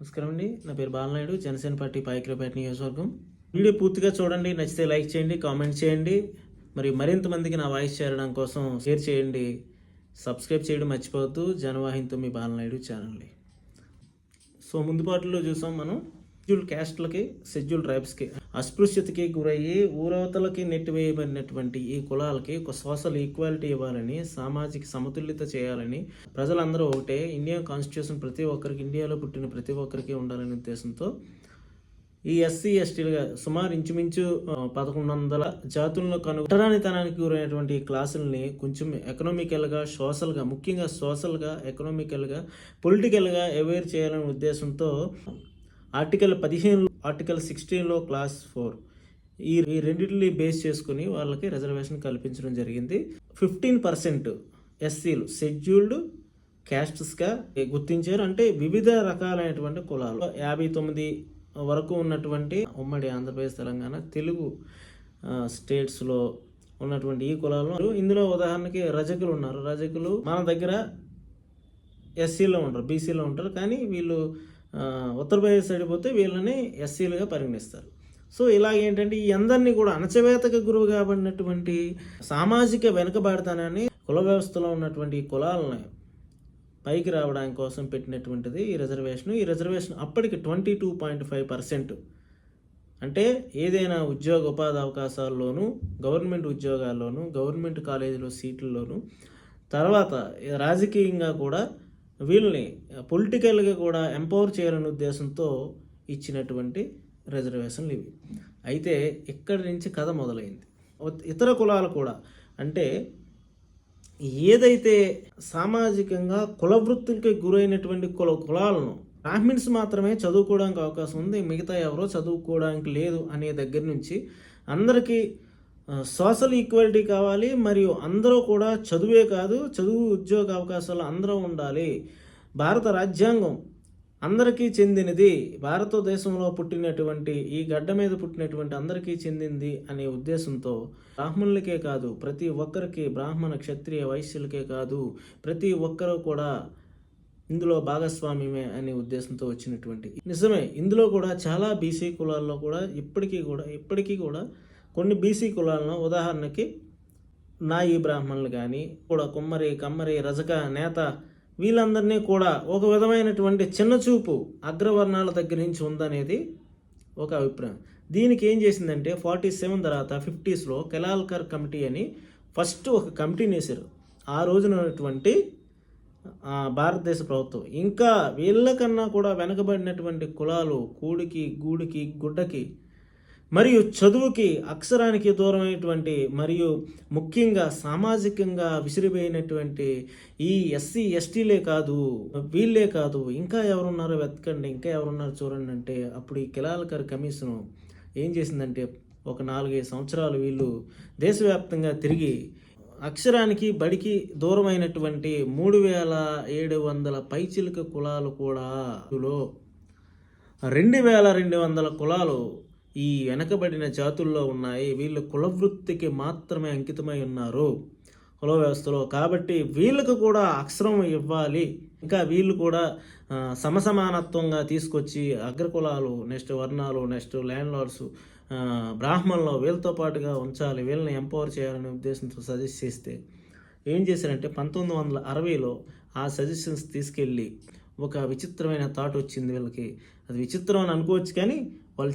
నమస్కారం అండి. నా పేరు బాలనాయుడు, జనసేన పార్టీ పాయకరావుపేట నియోజకవర్గం. వీడియో పూర్తిగా చూడండి, నచ్చితే లైక్ చేయండి, కామెంట్ చేయండి, మరి మరింత మందికి నా వాయిస్ చేరడం కోసం షేర్ చేయండి. సబ్స్క్రైబ్ చేయడం మర్చిపోవద్దు. జనవాహినితో మీ బాలనాయుడు ఛానల్ని. సో ముందు పాటల్లో చూసాం మనం షెడ్యూల్ క్యాస్ట్లకి, షెడ్యూల్ ట్రైబ్స్కి అస్పృశ్యతకి గురయ్యి ఊరవతలకి నెట్టివేయబడినటువంటి ఈ కులాలకి ఒక సోషల్ ఈక్వాలిటీ ఇవ్వాలని, సామాజిక సమతుల్యత చేయాలని, ప్రజలందరూ ఒకటే, ఇండియన్ కాన్స్టిట్యూషన్ ప్రతి ఒక్కరికి, ఇండియాలో పుట్టిన ప్రతి ఒక్కరికి ఉండాలనే ఉద్దేశంతో ఈ ఎస్సీ ఎస్టీలుగా సుమారు ఇంచుమించు 1100 జాతులను కనుగొనడానికి గురైనటువంటి క్లాసుల్ని కొంచెం ఎకనామికల్గా, సోషల్గా, ముఖ్యంగా సోషల్గా, ఎకనామికల్గా, పొలిటికల్గా అవేర్ చేయాలనే ఉద్దేశంతో ఆర్టికల్ 15, ఆర్టికల్ 16లో క్లాస్ 4 ఈ రెండింటిని బేస్ చేసుకుని వాళ్ళకి రిజర్వేషన్ కల్పించడం జరిగింది. 15% ఎస్సీలు షెడ్యూల్డ్ క్యాస్ట్స్గా గుర్తించారు. అంటే వివిధ రకాలైనటువంటి కులాలు 59 వరకు ఉన్నటువంటి ఉమ్మడి ఆంధ్రప్రదేశ్, తెలంగాణ, తెలుగు స్టేట్స్లో ఉన్నటువంటి ఈ కులాలు. ఇందులో ఉదాహరణకి రజకులు ఉన్నారు. రజకులు మన దగ్గర ఎస్సీలో ఉంటారు, బీసీలో ఉంటారు, కానీ వీళ్ళు ఉత్తరప్రదేశ్ సైడ్ పోతే వీళ్ళని ఎస్సీలుగా పరిగణిస్తారు. సో ఇలాగేంటంటే ఈ అందరినీ కూడా అణచవేతకు గురువు కాబడినటువంటి సామాజిక వెనుకబాటుతనాన్ని, కుల వ్యవస్థలో ఉన్నటువంటి కులాలని పైకి రావడానికి కోసం పెట్టినటువంటిది ఈ రిజర్వేషన్. ఈ రిజర్వేషన్ అప్పటికి 22.5%. అంటే ఏదైనా ఉద్యోగ ఉపాధి అవకాశాల్లోనూ, గవర్నమెంట్ ఉద్యోగాల్లోనూ, గవర్నమెంట్ కాలేజీలో సీట్లలోనూ, తర్వాత రాజకీయంగా కూడా వీళ్ళని పొలిటికల్గా కూడా ఎంపవర్ చేయాలనే ఉద్దేశంతో ఇచ్చినటువంటి రిజర్వేషన్లు ఇవి. అయితే ఇక్కడి నుంచి కథ మొదలైంది. ఇతర కులాలు కూడా, అంటే ఏదైతే సామాజికంగా కులవృత్తులకి గురైనటువంటి కులాలను బ్రాహ్మిన్స్ మాత్రమే చదువుకోవడానికి అవకాశం ఉంది, మిగతా ఎవరో చదువుకోవడానికి లేదు అనే దగ్గర నుంచి అందరికీ సోషల్ ఈక్వాలిటీ కావాలి, మరియు అందరూ కూడా చదువే కాదు, చదువు ఉద్యోగ అవకాశాలు అందరూ ఉండాలి, భారత రాజ్యాంగం అందరికీ చెందినది, భారతదేశంలో పుట్టినటువంటి ఈ గడ్డ మీద పుట్టినటువంటి అందరికీ చెందింది అనే ఉద్దేశంతో బ్రాహ్మణులకే కాదు, ప్రతి ఒక్కరికి, బ్రాహ్మణ, క్షత్రియ, వైశ్యులకే కాదు, ప్రతి ఒక్కరూ కూడా ఇందులో భాగస్వామ్యమే అనే ఉద్దేశంతో వచ్చినటువంటి. నిజమే, ఇందులో కూడా చాలా బీసీ కులాల్లో కూడా ఇప్పటికీ కూడా కొన్ని బీసీ కులాలను, ఉదాహరణకి నాయి బ్రాహ్మణులు కానీ కూడా, కుమ్మరి, కమ్మరి, రజక, నేత, వీళ్ళందరినీ కూడా ఒక విధమైనటువంటి చిన్నచూపు అగ్రవర్ణాల దగ్గర నుంచి ఉందనేది ఒక అభిప్రాయం. దీనికి ఏం చేసిందంటే 47 తర్వాత 50స్లో కెలాల్కర్ కమిటీ అని ఫస్ట్ ఒక కమిటీని వేశారు. ఆ రోజున ఉన్నటువంటి భారతదేశ ప్రభుత్వం. ఇంకా వీళ్ళకన్నా కూడా వెనకబడినటువంటి కులాలు, కూడికి, గూడికి, గుడ్డకి, మరియు చదువుకి, అక్షరానికి దూరమైనటువంటి, మరియు ముఖ్యంగా సామాజికంగా విసిరిపోయినటువంటి ఈ ఎస్సీ ఎస్టీలే కాదు, వీళ్ళే కాదు, ఇంకా ఎవరున్నారో వెతకండి, ఇంకా ఎవరున్నారో చూడండి అంటే అప్పుడు ఈ కెలాల్కర్ కమిషన్ ఏం చేసిందంటే ఒక 4-5 సంవత్సరాలు వీళ్ళు దేశవ్యాప్తంగా తిరిగి అక్షరానికి, బడికి దూరమైనటువంటి 3700 పైచిలుక కులాలు కూడా 2200 కులాలు ఈ వెనకబడిన జాతుల్లో ఉన్నాయి. వీళ్ళు కులవృత్తికి మాత్రమే అంకితమై ఉన్నారు కుల వ్యవస్థలో. కాబట్టి వీళ్ళకు కూడా అక్షరం ఇవ్వాలి, ఇంకా వీళ్ళు కూడా సమసమానత్వంగా తీసుకొచ్చి అగ్రకులాలు, నెక్స్ట్ వర్ణాలు, నెక్స్ట్ ల్యాండ్ లార్డ్స్, బ్రాహ్మణులు వీళ్ళతో పాటుగా ఉంచాలి, వీళ్ళని ఎంపవర్ చేయాలనే ఉద్దేశంతో సజెస్ట్ చేస్తే ఏం చేశారంటే 1960లో ఆ సజెషన్స్ తీసుకెళ్ళి ఒక విచిత్రమైన థాట్ వచ్చింది వీళ్ళకి. అది విచిత్రం అని అనుకోవచ్చు, కానీ వాళ్ళ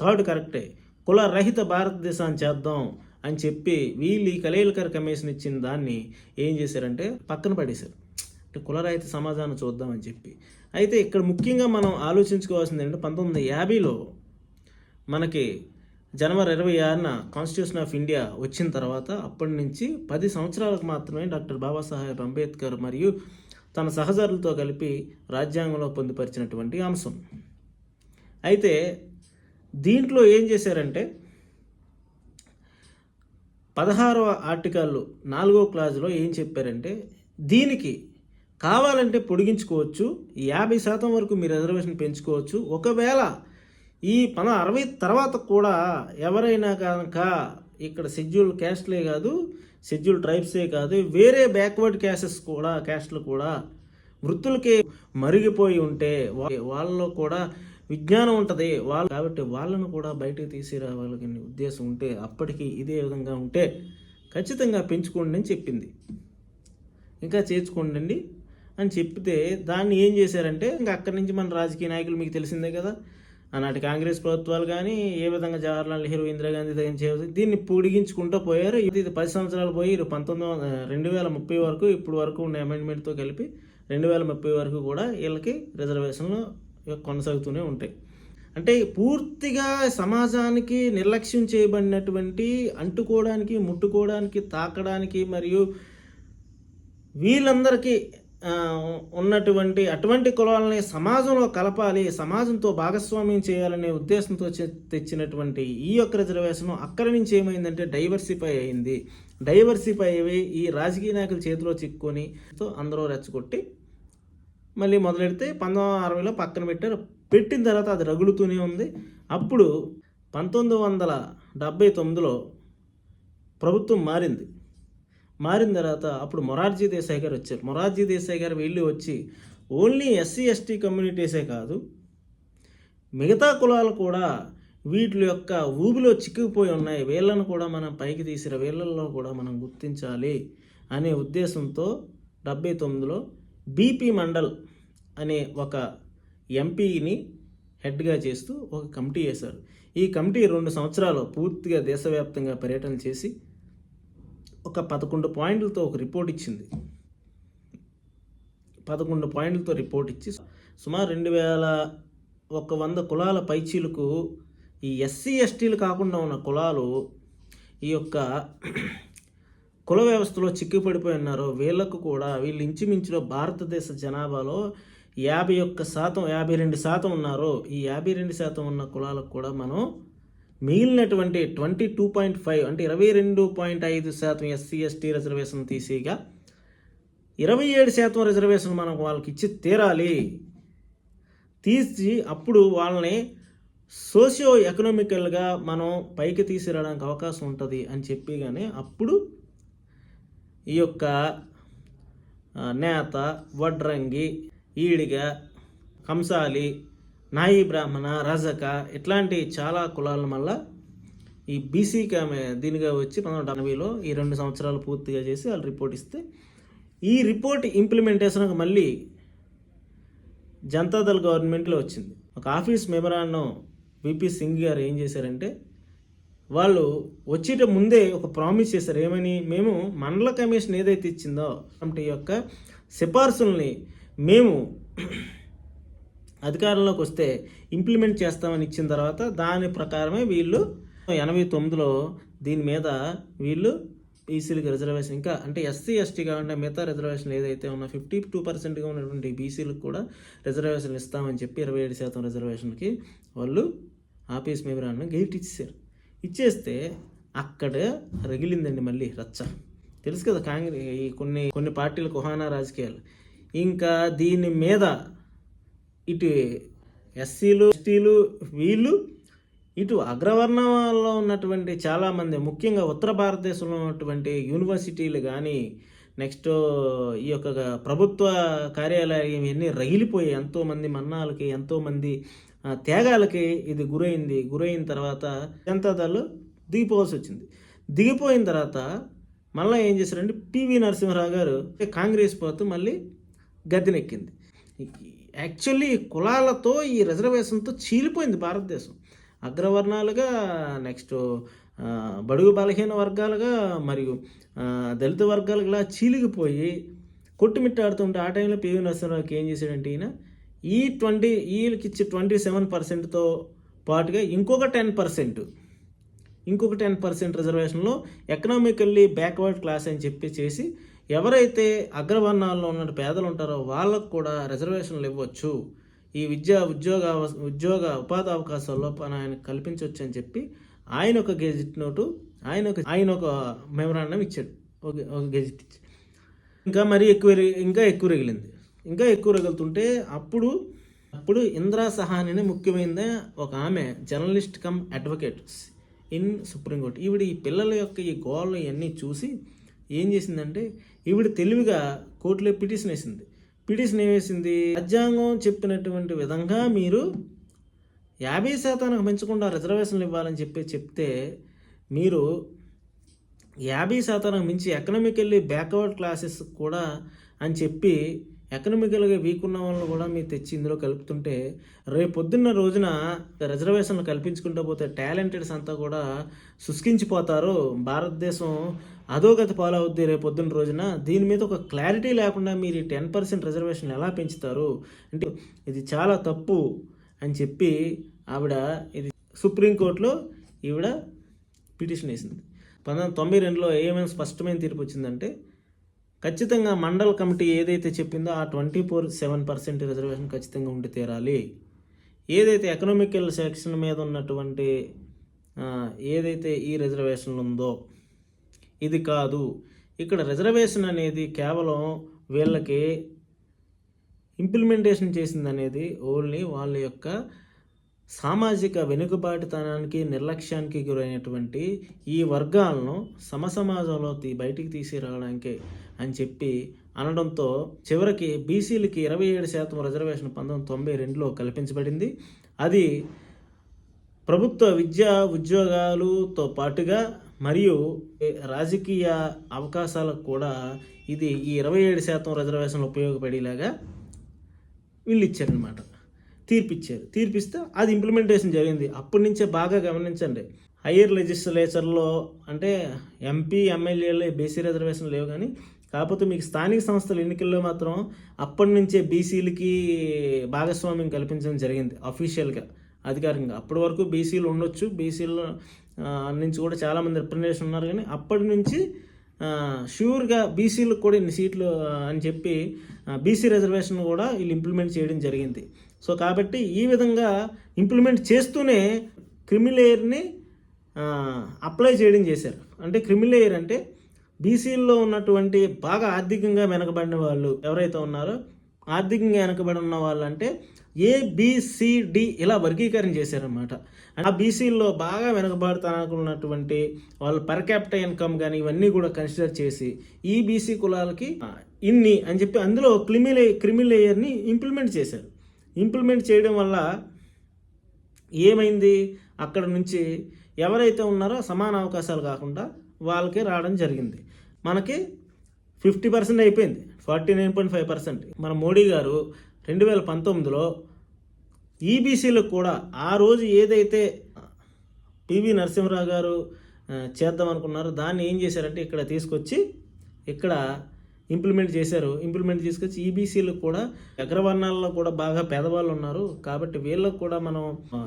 థాట్ కరెక్టే. కుల రహిత భారతదేశాన్ని చేద్దాం అని చెప్పి వీళ్ళు ఈ కెలాల్కర్ కమిషన్ ఇచ్చిన దాన్ని ఏం చేశారంటే పక్కన పడేశారు. అంటే కులరహిత సమాజాన్ని చూద్దామని చెప్పి. అయితే ఇక్కడ ముఖ్యంగా మనం ఆలోచించుకోవాల్సింది ఏంటంటే 1950లో మనకి జనవరి 26న కాన్స్టిట్యూషన్ ఆఫ్ ఇండియా వచ్చిన తర్వాత అప్పటి నుంచి 10 సంవత్సరాలకు మాత్రమే డాక్టర్ బాబాసాహెబ్ అంబేద్కర్ మరియు తన సహచరులతో కలిపి రాజ్యాంగంలో పొందుపరిచినటువంటి అంశం. అయితే దీంట్లో ఏం చేశారంటే 16వ ఆర్టికల్ 4వ క్లాజులో ఏం చెప్పారంటే దీనికి కావాలంటే పొడిగించుకోవచ్చు, 50% వరకు మీరు రిజర్వేషన్ పెంచుకోవచ్చు. ఒకవేళ ఈ 60 తర్వాత కూడా ఎవరైనా కనుక ఇక్కడ షెడ్యూల్ క్యాస్ట్లే కాదు, షెడ్యూల్ ట్రైబ్సే కాదు, వేరే బ్యాక్వర్డ్ క్యాస్ట్లు కూడా వృత్తులకే మరిగిపోయి ఉంటే వాళ్ళలో కూడా విజ్ఞానం ఉంటుంది కాబట్టి వాళ్ళను కూడా బయటకు తీసుకురావాలని ఉద్దేశం ఉంటే అప్పటికి ఇదే విధంగా ఉంటే ఖచ్చితంగా పెంచుకోండి అని చెప్పింది. ఇంకా చేర్చుకోండి అని చెప్తే దాన్ని ఏం చేశారంటే ఇంకా అక్కడి నుంచి మన రాజకీయ నాయకులు మీకు తెలిసిందే కదా, ఆనాటి కాంగ్రెస్ ప్రభుత్వాలు కానీ ఏ విధంగా జవహర్లాల్ నెహ్రూ, ఇందిరాగాంధీ చేసి దీన్ని పొడిగించుకుంటూ పోయారు. ఇది 10 సంవత్సరాలు పోయి 2030 వరకు ఇప్పుడు వరకు ఉన్న అమెండ్మెంట్తో కలిపి 2030 వరకు కూడా వీళ్ళకి రిజర్వేషన్లు కొనసాగుతూనే ఉంటాయి. అంటే పూర్తిగా సమాజానికి నిర్లక్ష్యం చేయబడినటువంటి, అంటుకోవడానికి, ముట్టుకోవడానికి, తాకడానికి మరియు వీళ్ళందరికీ ఉన్నటువంటి అటువంటి కులాలని సమాజంలో కలపాలి, సమాజంతో భాగస్వామ్యం చేయాలనే ఉద్దేశంతో తెచ్చినటువంటి ఈ యొక్క రిజర్వేషన్ అక్కడి నుంచి ఏమైందంటే డైవర్సిఫై అయింది. డైవర్సిఫై అయ్యి ఈ రాజకీయ నాయకుల చేతిలో చిక్కుకొని అందరూ రెచ్చగొట్టి మళ్ళీ మొదలెడితే 1960లో పక్కన పెట్టారు. పెట్టిన తర్వాత అది రగులుతూనే ఉంది. అప్పుడు 1979లో ప్రభుత్వం మారిన తర్వాత అప్పుడు మొరార్జీ దేశాయ్ గారు వచ్చారు. మొరార్జీ దేశాయ్ గారు వచ్చి ఓన్లీ ఎస్సీ ఎస్టీ కమ్యూనిటీసే కాదు, మిగతా కులాలు కూడా వీటి యొక్క ఊబిలో చిక్కుకుపోయి ఉన్నాయి, వీళ్ళను కూడా మనం పైకి తీసిర, వీళ్ళల్లో కూడా మనం గుర్తించాలి అనే ఉద్దేశంతో 79లో బీపీ మండల్ అనే ఒక ఎంపీని హెడ్గా చేస్తూ ఒక కమిటీ వేశారు. ఈ కమిటీ 2 సంవత్సరాలు పూర్తిగా దేశవ్యాప్తంగా పర్యటన చేసి ఒక 11 పాయింట్లతో ఒక రిపోర్ట్ ఇచ్చింది. 11 పాయింట్లతో రిపోర్ట్ ఇచ్చి సుమారు 2100 కులాల పైచీలకు ఈ ఎస్సీ ఎస్టీలు కాకుండా ఉన్న కులాలు ఈ యొక్క కుల వ్యవస్థలో చిక్కుపడిపోయి ఉన్నారు. వీళ్ళకు కూడా వీళ్ళు ఇంచుమించులో భారతదేశ జనాభాలో 52% ఉన్నారు. ఈ 52% ఉన్న కులాలకు కూడా మనం మిగిలినటువంటి 22.5 అంటే 22.5% ఎస్సీ ఎస్టీ రిజర్వేషన్ తీసిగా 27% రిజర్వేషన్ మనం వాళ్ళకి ఇచ్చి తీరాలి. తీసి అప్పుడు వాళ్ళని సోషియో ఎకనామికల్గా మనం పైకి తీసుకురావడానికి అవకాశం ఉంటుంది అని చెప్పి కానీ అప్పుడు ఈ యొక్క నేత, వడ్రంగి, ఈడిగ, కంసాలి, నాయి బ్రాహ్మణ, రజక ఇట్లాంటి చాలా కులాల వల్ల ఈ బీసీకి ఆమె దీనిగా వచ్చి 1980లో ఈ 2 సంవత్సరాలు పూర్తిగా చేసి వాళ్ళు రిపోర్ట్ ఇస్తే ఈ రిపోర్ట్ ఇంప్లిమెంటేషన్ మళ్ళీ జనతాదళ్ గవర్నమెంట్లో వచ్చింది. ఒక ఆఫీస్ మెమరాండం విపి సింగ్ గారు ఏం చేశారంటే వాళ్ళు వచ్చేట ముందే ఒక ప్రామిస్ చేశారు. ఏమని? మేము మండల కమిషన్ ఏదైతే ఇచ్చిందో అంటే ఈ యొక్క సిఫార్సుల్ని మేము అధికారంలోకి వస్తే ఇంప్లిమెంట్ చేస్తామని ఇచ్చిన తర్వాత దాని ప్రకారమే వీళ్ళు 89లో దీని మీద వీళ్ళు బీసీలకు రిజర్వేషన్ ఇంకా అంటే ఎస్సీ ఎస్టీ కాకుండా మిగతా రిజర్వేషన్ ఏదైతే ఉన్నా 52%గా ఉన్నటువంటి బీసీలకు కూడా రిజర్వేషన్లు ఇస్తామని చెప్పి 27% రిజర్వేషన్కి వాళ్ళు ఆఫీస్ మెమరాండం గెయిట్ ఇచ్చేస్తే అక్కడ రగిలిందండి మళ్ళీ రచ్చ. తెలుసు కదా కాంగ్రెస్ ఈ కొన్ని పార్టీల కుహానా రాజకీయాలు. ఇంకా దీని మీద ఇటు ఎస్సీలు ఎస్టీలు వీళ్ళు ఇటు అగ్రవర్ణంలో ఉన్నటువంటి చాలామంది ముఖ్యంగా ఉత్తర భారతదేశంలో ఉన్నటువంటి యూనివర్సిటీలు కానీ నెక్స్ట్ ఈ యొక్క ప్రభుత్వ కార్యాలయం ఇవన్నీ రగిలిపోయి ఎంతోమంది మన్నాలకి ఎంతోమంది త్యాగాలకి ఇది గురైన తర్వాత జనతాదళ్ దిగిపోవాల్సి వచ్చింది. దిగిపోయిన తర్వాత మళ్ళీ ఏం చేశారంటే పివి నరసింహరావు గారు కాంగ్రెస్ ప్రభుత్వం మళ్ళీ గద్దెనెక్కింది. యాక్చువల్లీ కులాలతో ఈ రిజర్వేషన్తో చీలిపోయింది భారతదేశం. అగ్రవర్ణాలుగా నెక్స్ట్ బడుగు బలహీన వర్గాలుగా మరియు దళిత వర్గాలుగా చీలిగిపోయి కొట్టుమిట్టాడుతుంటే ఆ టైంలో పివి నరసింహరావుకి ఏం చేశాడంటే ఈయన వీళ్ళకి ఇచ్చే 27%తో పాటుగా ఇంకొక 10% రిజర్వేషన్లో ఎకనామికల్లీ బ్యాక్వర్డ్ క్లాస్ అని చెప్పి చేసి ఎవరైతే అగ్రవర్ణాల్లో ఉన్న పేదలు ఉంటారో వాళ్ళకు కూడా రిజర్వేషన్లు ఇవ్వచ్చు, ఈ ఉద్యోగ ఉపాధి అవకాశాల్లో ఆయన కల్పించవచ్చు అని చెప్పి ఆయన ఒక గెజిట్ నోటు ఆయన ఒక మెమరాండం ఇచ్చాడు. ఒక గెజిట్ ఇచ్చి ఇంకా ఎక్కువ రగిలింది. అప్పుడు ఇందిరా సహాని అని ముఖ్యమైనదే ఒక ఆమె journalist come advocates in supreme court. ఈవిడ ఈ పిల్లల యొక్క ఈ గోళ్ళు ఇవన్నీ చూసి ఏం చేసిందంటే ఈవిడ తెలివిగా కోర్టులో పిటిషన్ వేసింది. పిటిషన్ ఏమేసింది, రాజ్యాంగం చెప్పినటువంటి విధంగా మీరు 50% పెంచకుండా రిజర్వేషన్లు ఇవ్వాలని చెప్తే మీరు 50% మించి ఎకనామికల్లీ బ్యాక్వర్డ్ క్లాసెస్ కూడా అని చెప్పి ఎకనామికల్గా వీక్ ఉన్న వాళ్ళని కూడా మీరు తెచ్చి ఇందులో కలుపుతుంటే రేపొద్దున్న రోజున రిజర్వేషన్లు కల్పించుకుంటూ పోతే టాలెంటెడ్స్ అంతా కూడా శుష్కించిపోతారు, భారతదేశం అధోగతి పాలవుద్ది రేపొద్దున్న రోజున. దీని మీద ఒక క్లారిటీ లేకుండా మీరు 10% రిజర్వేషన్లు ఎలా పెంచుతారు అంటే ఇది చాలా తప్పు అని చెప్పి ఆవిడ ఇది సుప్రీంకోర్టులో ఈవిడ పిటిషన్ వేసింది. 1992లో ఏమైనా స్పష్టమైన తీర్పు వచ్చిందంటే ఖచ్చితంగా మండల్ కమిటీ ఏదైతే చెప్పిందో ఆ 24% రిజర్వేషన్ ఖచ్చితంగా ఉండి తీరాలి. ఏదైతే ఎకనామికల్ సెక్షన్ మీద ఉన్నటువంటి ఏదైతే ఈ రిజర్వేషన్ ఉందో ఇది కాదు. ఇక్కడ రిజర్వేషన్ అనేది కేవలం వీళ్ళకి ఇంప్లిమెంటేషన్ చేసింది అనేది ఓన్లీ వాళ్ళ యొక్క సామాజిక వెనుకబాటుతనానికి నిర్లక్ష్యానికి గురైనటువంటి ఈ వర్గాలను సమసమాజంలో బయటికి తీసుకురావడానికి అని చెప్పి అనడంతో చివరికి బీసీలకి 27% రిజర్వేషన్ 1992లో కల్పించబడింది. అది ప్రభుత్వ విద్యా ఉద్యోగాలతో పాటుగా మరియు రాజకీయ అవకాశాలకు కూడా ఇది ఈ 27% రిజర్వేషన్లు ఉపయోగపడేలాగా వీళ్ళు ఇచ్చారనమాట, తీర్పిస్తే అది ఇంప్లిమెంటేషన్ జరిగింది. అప్పటి నుంచే బాగా గమనించండి, హయ్యర్ లెజిస్లేచర్లో అంటే ఎంపీ ఎమ్మెల్యేలో బీసీ రిజర్వేషన్ లేవు, కానీ కాకపోతే మీకు స్థానిక సంస్థల ఎన్నికల్లో మాత్రం అప్పటి నుంచే బీసీలకి భాగస్వామ్యం కల్పించడం జరిగింది అఫీషియల్గా, అధికారికంగా. అప్పటి వరకు బీసీలు ఉండొచ్చు, బీసీల నుంచి కూడా చాలామంది రిప్రజెంటేషన్ ఉన్నారు, కానీ అప్పటి నుంచి షూర్గా బీసీలకు కూడా ఇన్ని సీట్లు అని చెప్పి బీసీ రిజర్వేషన్ కూడా వీళ్ళు ఇంప్లిమెంట్ చేయడం జరిగింది. సో కాబట్టి ఈ విధంగా ఇంప్లిమెంట్ చేస్తూనే క్రిమిలేయర్ని అప్లై చేయడం చేశారు. అంటే క్రిమిలేయర్ అంటే బీసీల్లో ఉన్నటువంటి బాగా ఆర్థికంగా వెనకబడిన వాళ్ళు ఎవరైతే ఉన్నారో, ఆర్థికంగా వెనకబడి ఉన్న వాళ్ళు అంటే ABCD ఇలా వర్గీకరణ చేశారనమాట. ఆ బీసీల్లో బాగా వెనకబడుతున్నటువంటి వాళ్ళు పర్ క్యాపిటల్ ఇన్కమ్ కానీ ఇవన్నీ కూడా కన్సిడర్ చేసి ఈ బీసీ కులాలకి ఇన్ని అని చెప్పి అందులో క్రిమిలేయర్ని ఇంప్లిమెంట్ చేశారు. ఇంప్లిమెంట్ చేయడం వల్ల ఏమైంది, అక్కడ నుంచి ఎవరైతే ఉన్నారో సమాన అవకాశాలు కాకుండా వాళ్ళకే రావడం జరిగింది. మనకి 50% అయిపోయింది, 49.5%. మన మోడీ గారు 2019లో ఈబీసీలకు కూడా ఆ రోజు ఏదైతే పివి నరసింహరావు గారు చేద్దాం అనుకున్నారో దాన్ని ఏం చేశారంటే ఇక్కడ తీసుకొచ్చి ఇక్కడ ఇంప్లిమెంట్ చేశారు. ఇంప్లిమెంట్ తీసుకొచ్చి ఈబీసీలకు కూడా అగ్రవర్ణాల్లో కూడా బాగా పేదవాళ్ళు ఉన్నారు కాబట్టి వీళ్ళకు కూడా మనం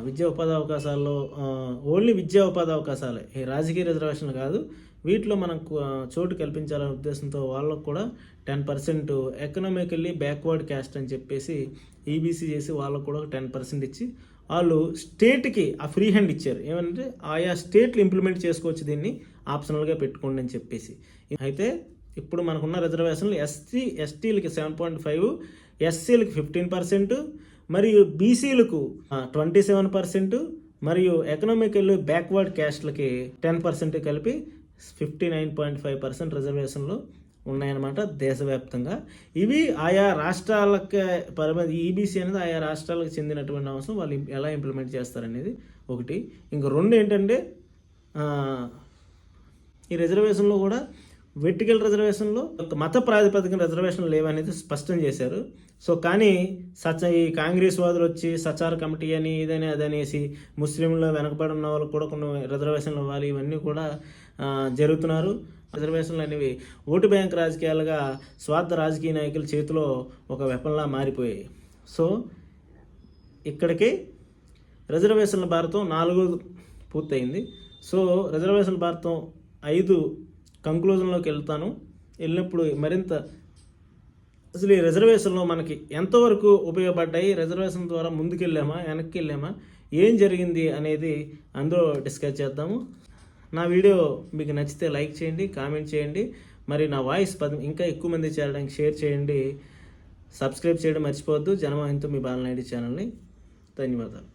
విద్యా ఉపాధి అవకాశాల్లో ఓన్లీ విద్యా ఉపాధి అవకాశాలే, ఈ రాజకీయ రిజర్వేషన్లు కాదు, వీటిలో మనకు చోటు కల్పించాలనే ఉద్దేశంతో వాళ్ళకు కూడా 10% ఎకనామికల్లీ బ్యాక్వర్డ్ క్యాస్ట్ అని చెప్పేసి ఈబీసీ చేసి వాళ్ళకు కూడా 10% ఇచ్చి వాళ్ళు స్టేట్కి ఆ ఫ్రీ హ్యాండ్ ఇచ్చారు. ఏమంటే ఆయా స్టేట్లు ఇంప్లిమెంట్ చేసుకోవచ్చు, దీన్ని ఆప్షనల్గా పెట్టుకోండి అని చెప్పేసి. అయితే ఇప్పుడు మనకున్న రిజర్వేషన్లు ఎస్టీలకి 7.5, ఎస్సీలకి 15% మరియు బీసీలకు 27% మరియు ఎకనామికల్ బ్యాక్వర్డ్ క్యాస్ట్లకి 10% కలిపి 59.5% రిజర్వేషన్లు ఉన్నాయన్నమాట దేశవ్యాప్తంగా. ఇవి ఆయా రాష్ట్రాలకి ఈబీసీ అనేది ఆయా రాష్ట్రాలకు చెందినటువంటి అవసరం, వాళ్ళు ఎలా ఇంప్లిమెంట్ చేస్తారనేది ఒకటి. ఇంక రెండు ఏంటంటే ఈ రిజర్వేషన్లో కూడా వెర్టికల్ రిజర్వేషన్లో మత ప్రాతిపదికన రిజర్వేషన్లు లేవనేది స్పష్టం చేశారు. సో కానీ ఈ కాంగ్రెస్ వాదులు వచ్చి సచార్ కమిటీ అని ఇదని అదనేసి ముస్లింలో వెనకబడి ఉన్న వాళ్ళకు కూడా కొన్ని రిజర్వేషన్లు ఇవ్వాలి, ఇవన్నీ కూడా జరుగుతున్నారు. రిజర్వేషన్లు అనేవి ఓటు బ్యాంక్ రాజకీయాలుగా స్వార్థ రాజకీయ నాయకుల చేతిలో ఒక వెపన్లా మారిపోయాయి. సో ఇక్కడికి రిజర్వేషన్ల భారతం 4 పూర్తయింది. సో రిజర్వేషన్ల భారతం 5 కంక్లూజన్లోకి వెళ్ళినప్పుడు మరింత అసలు ఈ రిజర్వేషన్లో మనకి ఎంతవరకు ఉపయోగపడ్డాయి, రిజర్వేషన్ ద్వారా ముందుకెళ్ళామా వెనక్కి వెళ్ళామా, ఏం జరిగింది అనేది అందులో డిస్కస్ చేద్దాము. నా వీడియో మీకు నచ్చితే లైక్ చేయండి, కామెంట్ చేయండి, మరి నా వాయిస్ ఇంకా ఎక్కువ మంది చేరడానికి షేర్ చేయండి, సబ్స్క్రైబ్ చేయడం మర్చిపోవద్దు. జనవాహినితో మీ బాలనాయుడు ఛానల్ని. ధన్యవాదాలు.